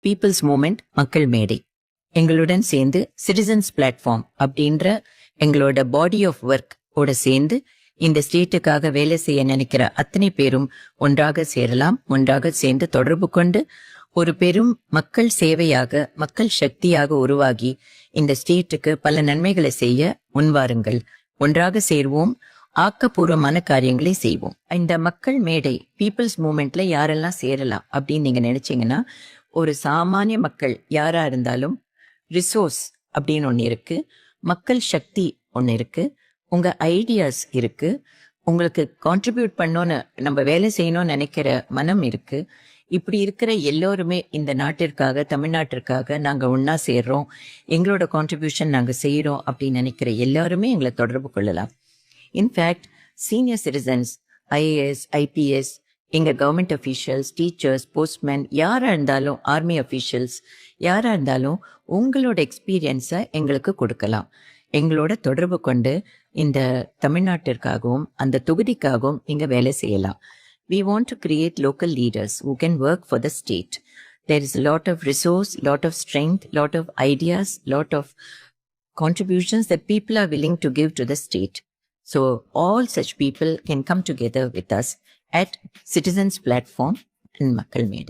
Peoples moment மக்கள் மேடை எங்களுடன் சேர்ந்து சிட்டிசன்ஸ் பிளாட்ஃபார்ம் அப்படின்ற எங்களோட பாடி ஆஃப் ஒர்க் ஓட சேர்ந்து இந்த ஸ்டேட்டுக்காக வேலை செய்ய நினைக்கிற அத்தனை பேரும் ஒன்றாக சேரலாம். ஒன்றாக சேர்ந்து தொடர்பு கொண்டு ஒரு பெரும் மக்கள் சேவையாக மக்கள் சக்தியாக உருவாகி இந்த ஸ்டேட்டுக்கு பல நன்மைகளை செய்ய முன்வாருங்கள். ஒன்றாக சேர்வோம், ஆக்கப்பூர்வமான காரியங்களை செய்வோம். இந்த மக்கள் மேடை பீப்புள்ஸ் மூமெண்ட்ல யாரெல்லாம் சேரலாம் அப்படின்னு நீங்க நினைச்சீங்கன்னா, ஒரு சாமானிய மக்கள் யாரா இருந்தாலும் ரிசோர்ஸ் அப்படின்னு ஒன்று இருக்கு, மக்கள் சக்தி ஒன்று இருக்கு, உங்க ஐடியாஸ் இருக்கு, உங்களுக்கு கான்ட்ரிபியூட் பண்ணோன்னு நம்ம வேலை செய்யணும்னு நினைக்கிற மனம் இருக்கு. இப்படி இருக்கிற எல்லோருமே இந்த நாட்டிற்காக தமிழ்நாட்டிற்காக நாங்கள் ஒன்றா சேர்றோம், எங்களோட கான்ட்ரிபியூஷன் நாங்கள் செய்கிறோம் அப்படின்னு நினைக்கிற எல்லாருமே எங்களை தொடர்பு கொள்ளலாம். In fact senior citizens, IAS, IPS, எங்கள் கவர்மெண்ட் அஃபீஷியல்ஸ், டீச்சர்ஸ், போஸ்ட்மேன் யாராக இருந்தாலும், ஆர்மி அஃபீஷியல்ஸ் யாராக இருந்தாலும் உங்களோட எக்ஸ்பீரியன்ஸை எங்களுக்கு கொடுக்கலாம். எங்களோட தொடர்பு கொண்டு இந்த தமிழ்நாட்டிற்காகவும் அந்த தொகுதிக்காகவும் நீங்கள் வேலை செய்யலாம். We want to create local leaders who can work for the state. There is a lot of resource, lot of strength, lot of ideas, lot of contributions that people are willing to give to the state. So all such people can come together with us at Citizens Platform in Makkal Medi.